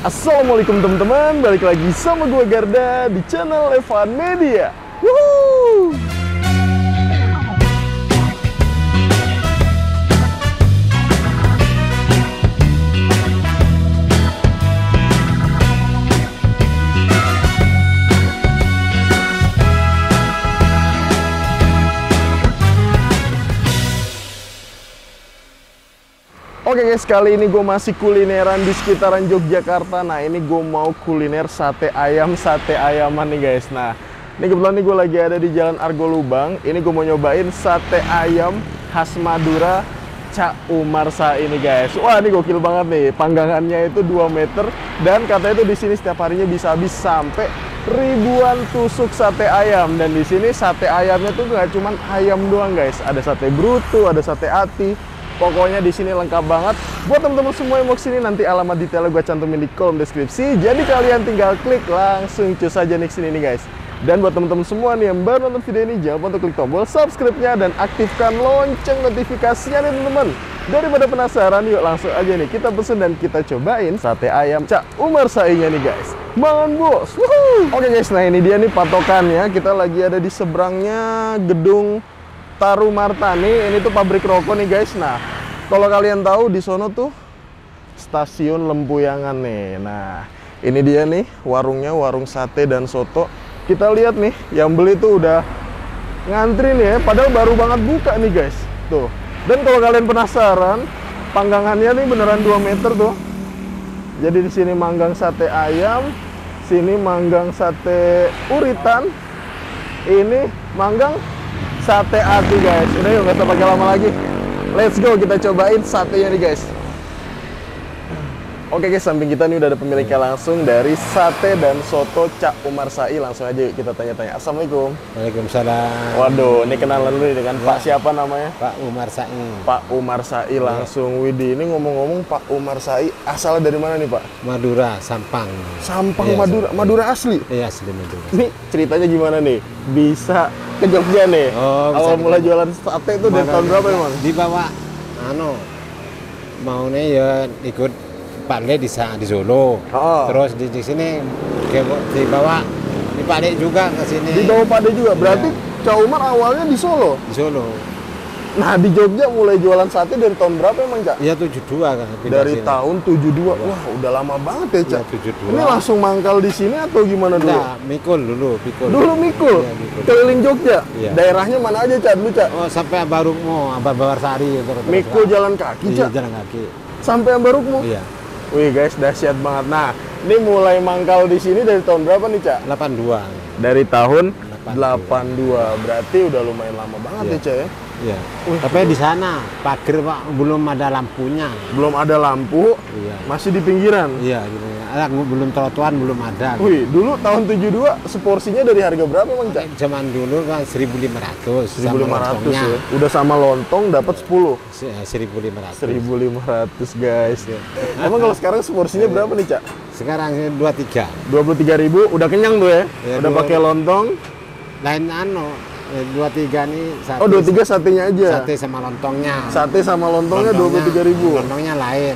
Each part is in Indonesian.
Assalamualaikum teman-teman, balik lagi sama gue Garda di channel Evan Media. Woohoo! Oke guys, kali ini gue masih kulineran di sekitaran Yogyakarta. Nah, ini gue mau kuliner sate ayaman nih guys. Nah, ini kebetulan nih gue lagi ada di Jalan Argo Lubang. Ini gue mau nyobain sate ayam khas Madura Cak Umar Sai ini guys. Wah, ini gokil banget nih. Panggangannya itu 2 meter dan katanya itu di sini setiap harinya bisa habis sampai ribuan tusuk sate ayam. Dan di sini sate ayamnya tuh nggak cuman ayam doang guys. Ada sate bruto, ada sate ati. Pokoknya di sini lengkap banget. Buat teman-teman semua yang mau kesini, nanti alamat detailnya gue cantumin di kolom deskripsi. Jadi kalian tinggal klik langsung cus aja nih kesini nih guys. Dan buat teman-teman semua nih yang baru nonton video ini, jangan lupa untuk klik tombol subscribe-nya dan aktifkan lonceng notifikasinya nih teman-teman. Daripada penasaran, yuk langsung aja nih kita pesen dan kita cobain sate ayam Cak Umar Sai-nya nih guys. Mangan bos. Woohoo! Oke guys, nah ini dia nih patokannya. Kita lagi ada di seberangnya gedung Taru Martani. Ini tuh pabrik rokok nih guys. Nah, kalau kalian tahu di sono tuh stasiun Lempuyangan nih. Nah, ini dia nih warungnya, warung sate dan soto. Kita lihat nih, yang beli tuh udah ngantri nih ya, padahal baru banget buka nih guys. Tuh. Dan kalau kalian penasaran, panggangannya nih beneran 2 meter tuh. Jadi di sini manggang sate ayam, sini manggang sate uritan, ini manggang sate ati guys. Udah yuk, nggak usah pakai lama lagi. Let's go, kita cobain satenya nih guys. Oke guys, samping kita nih udah ada pemiliknya langsung dari sate dan soto Cak Umar Sai. Langsung aja yuk kita tanya-tanya. Assalamualaikum. Waalaikumsalam. Waduh, ini kenalan dulu dengan ya. Pak siapa namanya? Pak Umar Sai. Pak Umar Sai langsung. Widih, ini ngomong-ngomong Pak Umar Sai asalnya dari mana nih Pak? Madura, Sampang. Sampang, Iya, Madura. Sampang. Madura asli? Iya, asli Madura. Ini ceritanya gimana nih? Bisa ke Jogja nih? Oh, awal mulai jualan sate itu dari tahun berapa emang? Dibawa, maunya ya ikut Pak Le di Solo. Oh. Terus di sini dibawa di Pak Le juga ke sini. Dibawa Pak De juga? Berarti Iya. Cak Umar awalnya di Solo? Di Solo. Nah, di Jogja mulai jualan sate dari tahun berapa emang, Cak? Iya, 72 kan. pindah Dari sini. tahun 72. Iya. Wah, udah lama banget ya, Cak. Iya, 72. Ini langsung mangkal di sini atau gimana dulu? Nah, mikul dulu, pikul. Dulu mikul? Iya, mikul. Keliling Jogja? Iya. Daerahnya mana aja, Cak, dulu, Cak? Oh, sampai Ambarukmo, Ambarsari. Mikul jalan kaki, Iya, Cak? jalan kaki. Sampai Ambarukmo? Iya. Wih, guys, dahsyat banget. Nah, ini mulai mangkal di sini dari tahun berapa nih, Cak? 82. Dari tahun 82. 82. Berarti udah lumayan lama banget Iya. ya, Cak ya? Iya. Tapi di sana pagar Pak belum ada lampunya. Belum ada lampu, Iya. masih di pinggiran. Iya, gitu. Belum trotoar, belum ada. Wih, dulu tahun 72 seporsinya dari harga berapa, Bang, Cak? Zaman dulu kan 1.500. 1.500 ya. Udah sama lontong dapat 10. 1.500. 1.500, guys. Emang kalau sekarang seporsinya berapa nih, Cak? Sekarang 23. 23.000, udah kenyang tuh ya? Ya, Udah pakai lontong. Lain 23 nih sate. Oh, 23 satenya aja. Sate sama lontongnya. Sate sama lontongnya 23.000. Lontongnya lain.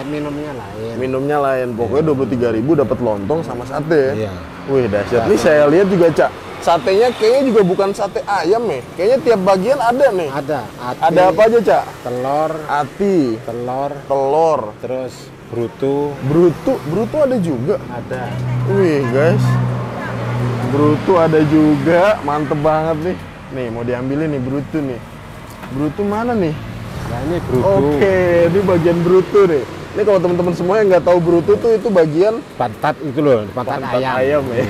Minumnya lain. Minumnya lain. Pokoknya 23.000 dapat lontong sama sate. Iya. Wih, dahsyat. Nih saya lihat juga, Cak. Satenya kayaknya juga bukan sate ayam ya. Kayaknya tiap bagian ada nih. Ada. Ati, Ada apa aja, Cak? telur, Ati, telur, terus bruto. bruto ada juga. Ada. Wih, guys. Bruto ada juga. Mantep banget nih. Nih, mau diambilin nih bruto nih. Bruto mana nih? Nah, ini bruto. Oke, ini bagian bruto nih. Ini kalau teman-teman semua yang nggak tahu bruto tuh itu bagian Pantat itu loh, pantat ayam. ya.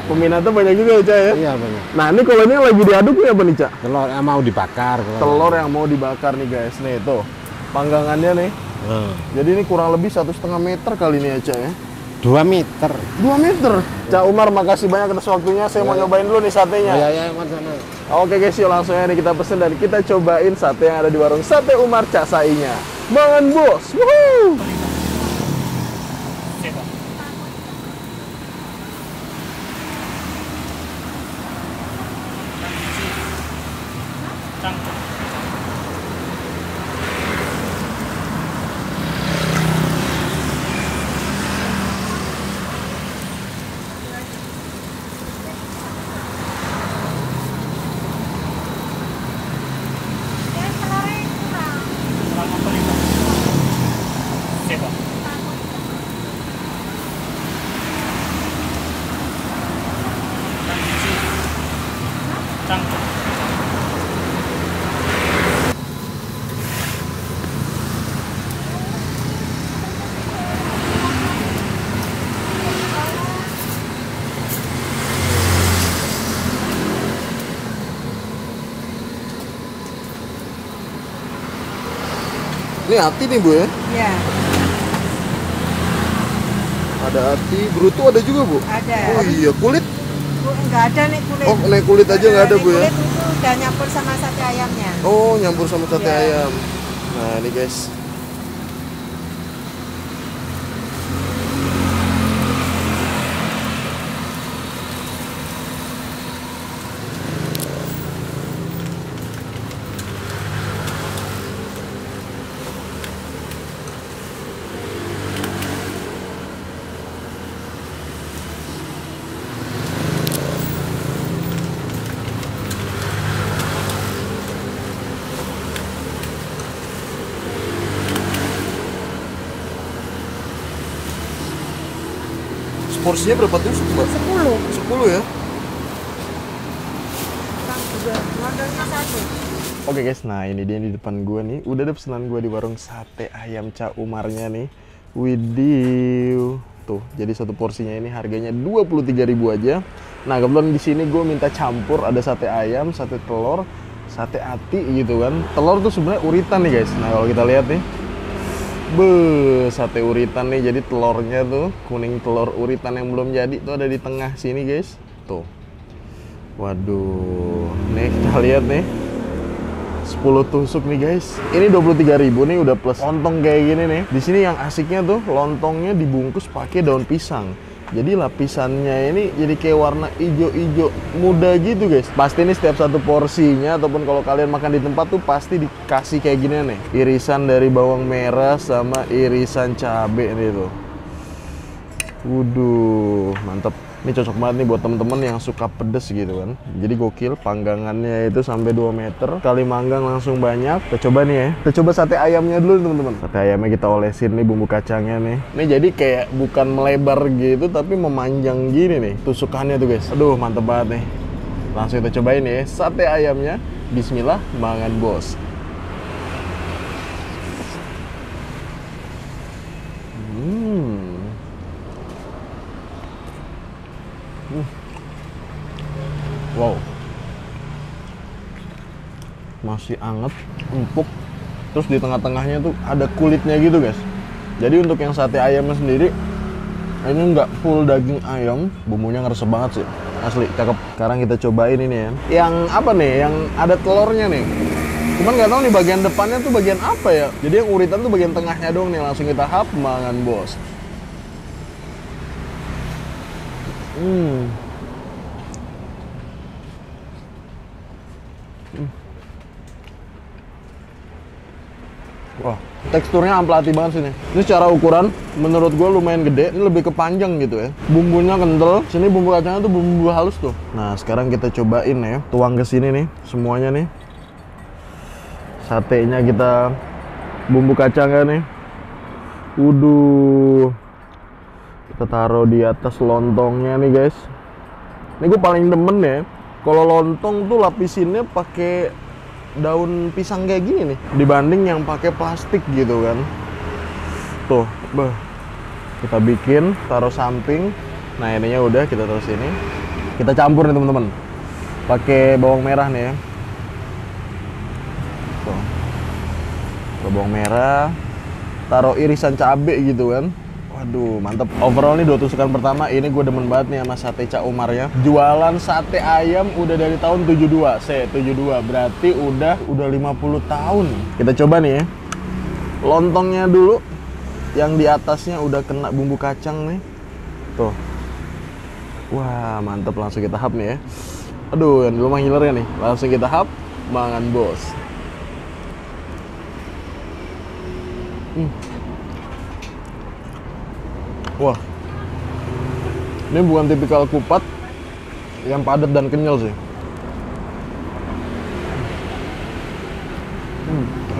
Peminatnya banyak juga ya, Cak ya? Iya, banyak. Nah, ini kalau ini yang lagi diaduk nih apa nih, Cak? Telur yang mau dibakar. Telur yang mau dibakar nih, guys. Nih, tuh. Panggangannya nih. Jadi ini kurang lebih 1,5 meter kali ini ya, Cak ya? 2 meter. 2 meter. Cak Umar, makasih banyak atas waktunya. Saya mau nyobain dulu nih satenya. Iya, mana? Oke guys, yuk langsung aja nih kita pesen dan kita cobain sate yang ada di warung Sate Umar Cak Sai-nya. Mangan bos. Woohoo! Ini hati nih Bu ya? Iya, Ada hati, bruto ada juga Bu? ada. Oh iya, kulit? Bu, nggak ada nih kulit. Oh, nih kulit aja nggak ada Nih Bu ya? Kulit itu udah nyampur sama sate ayamnya. Oh, nyampur sama sate Iya. ayam. Nah, ini guys. Porsinya berapa tusuk, Mbak? 10. 10 ya? Kan juga londonnya 1. Oke guys, nah ini dia di depan gue nih. Udah ada pesanan gue di warung sate ayam Cak Umarnya nih. Widih. Tuh, jadi satu porsinya ini harganya 23.000 aja. Nah, kebetulan di sini gue minta campur, ada sate ayam, sate telur, sate ati gitu kan. Telur tuh sebenarnya uritan nih guys. Nah, kalau kita lihat nih. Sate uritan nih, jadi telurnya tuh kuning telur uritan yang belum jadi tuh ada di tengah sini guys. Tuh. Waduh, nih kita lihat nih. 10 tusuk nih guys. Ini 23.000 nih udah plus lontong kayak gini nih. Di sini yang asiknya tuh lontongnya dibungkus pakai daun pisang. Jadi lapisannya ini jadi kayak warna ijo-ijo muda gitu guys. Pasti nih setiap satu porsinya ataupun kalau kalian makan di tempat tuh pasti dikasih kayak gini nih. Irisan dari bawang merah sama irisan cabai nih tuh. Waduh, mantep. Ini cocok banget nih buat temen-temen yang suka pedes gitu kan. Jadi gokil, panggangannya itu sampai 2 meter. Kali manggang langsung banyak. Kita coba nih ya. Kita coba sate ayamnya dulu temen-temen. Sate ayamnya kita olesin nih bumbu kacangnya nih. Ini jadi kayak bukan melebar gitu, tapi memanjang gini nih tusukannya tuh guys. Aduh, mantep banget nih. Langsung kita cobain ya, sate ayamnya. Bismillah, mangan bos. Wow, masih anget, empuk. Terus di tengah-tengahnya tuh ada kulitnya gitu guys. Jadi untuk yang sate ayamnya sendiri, ini nggak full daging ayam, bumbunya ngeresep banget sih, asli cakep. Sekarang kita cobain ini ya. Yang apa nih? Yang ada telurnya nih. Cuman nggak tahu nih bagian depannya tuh bagian apa ya. Jadi yang uritan tuh bagian tengahnya dong nih. Langsung kita hap, mangan bos. Wah, teksturnya amplati banget sini. Ini secara ukuran, menurut gue lumayan gede. Ini lebih ke panjang gitu ya. Bumbunya kental. Sini bumbu kacangnya tuh bumbu halus tuh. Nah, sekarang kita cobain ya. Tuang ke sini nih, semuanya nih. Satenya kita, bumbu kacangnya nih. Waduh. Kita taruh di atas lontongnya nih guys. Ini gue paling demen ya. Kalau lontong tuh lapisinnya pakai daun pisang kayak gini nih dibanding yang pakai plastik gitu kan. Tuh, kita bikin, taruh samping. Nah, ininya udah kita taruh sini. Kita campur nih teman-teman. Pakai bawang merah nih ya. Tuh. Bawang merah, taruh irisan cabai gitu kan. Waduh, mantep. Overall nih 2 tusukan pertama, ini gue demen banget nih sama sate Cak Umarnya. Jualan sate ayam udah dari tahun 72, 72 berarti udah 50 tahun. Kita coba nih ya. Lontongnya dulu, yang di atasnya udah kena bumbu kacang nih. Tuh. Wah, mantep, langsung kita hap nih ya. Aduh, yang dulu mah ngilernya nih. Langsung kita hap, mangan bos. Wah, ini bukan tipikal kupat yang padat dan kenyal sih.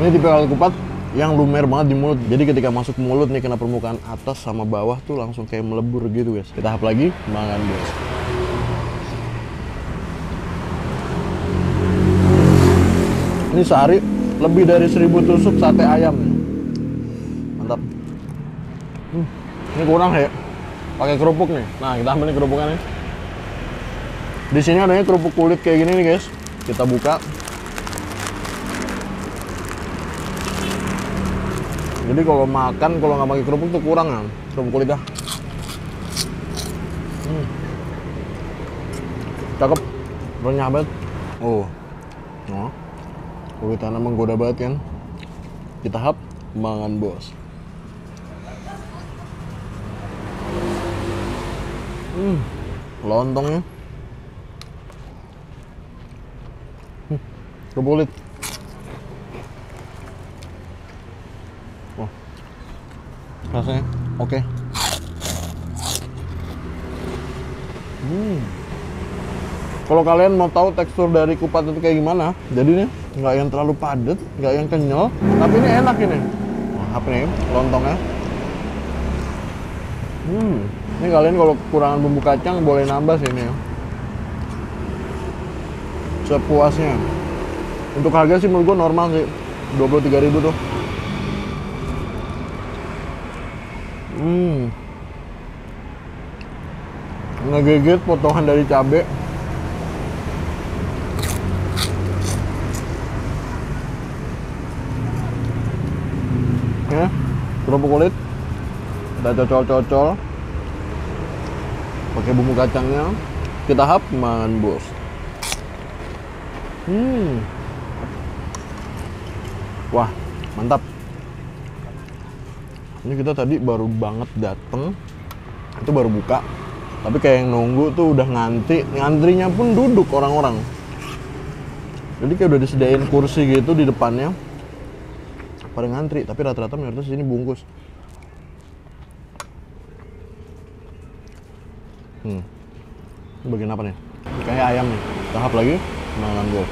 Ini tipikal kupat yang lumer banget di mulut. Jadi ketika masuk mulut nih kena permukaan atas sama bawah tuh langsung kayak melebur gitu guys. Kita hap lagi, mangan bos. Ini sehari lebih dari 1000 tusuk sate ayam. Mantap. Ini kurang ya, pakai kerupuk nih. Nah, kita ambil nih kerupuknya nih. Di sini adanya kerupuk kulit kayak gini nih guys. Kita buka. Jadi kalau makan, kalau nggak pakai kerupuk tuh kurang ya, kerupuk kulit dah. Cakep, renyah banget. Oh, kulitannya menggoda banget kan. Kita hap, mangan bos. Lontongnya. Kerupuk kulit. Oh, rasanya oke. Kalau kalian mau tahu tekstur dari kupat itu kayak gimana, jadi nih nggak yang terlalu padat, nggak yang kenyal, tapi ini enak ini. Nah, apa nih lontongnya? Ini kalian kalau kekurangan bumbu kacang boleh nambah sih ini ya. Sepuasnya. Untuk harga sih menurut gue normal sih, 23.000 tuh. Ngegigit potongan dari cabai. Ya, kerupuk kulit kita cocol-cocol pakai bumbu kacangnya, kita hap mangan bos. Wah, mantap. Ini kita tadi baru banget dateng, itu baru buka, tapi kayak yang nunggu tuh udah ngantrinya pun duduk orang-orang. Jadi kayak udah disediain kursi gitu di depannya, pada ngantri, tapi rata-rata mayoritas sini bungkus. Ini bagian apa nih? Kayak ayam nih. Tahap lagi, mangan bos.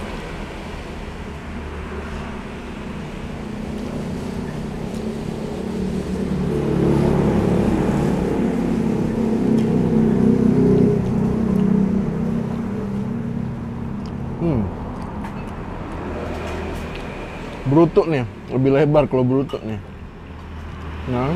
Brutuk nih, lebih lebar kalau brutuk nih. Nah.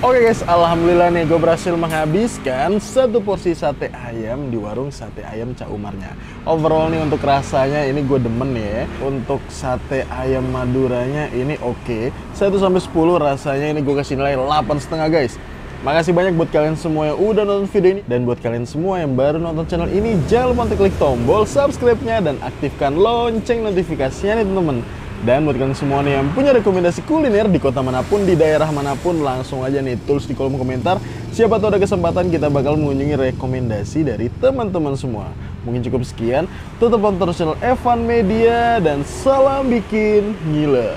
Oke guys, alhamdulillah nih gue berhasil menghabiskan satu porsi sate ayam di warung sate ayam Cak Umarnya. Overall nih untuk rasanya ini gue demen ya. Untuk sate ayam Maduranya ini oke. 1 sampai 10 rasanya ini gue kasih nilai 8,5 guys. Makasih banyak buat kalian semua yang udah nonton video ini. Dan buat kalian semua yang baru nonton channel ini, jangan lupa untuk klik tombol subscribe-nya dan aktifkan lonceng notifikasinya nih teman-teman. Dan buat kalian semua nih yang punya rekomendasi kuliner di kota manapun, di daerah manapun, langsung aja nih tulis di kolom komentar. Siapa tahu ada kesempatan kita bakal mengunjungi rekomendasi dari teman-teman semua. Mungkin cukup sekian. Tetap tonton channel Evan Media dan salam bikin gila.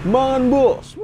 Mangan bos.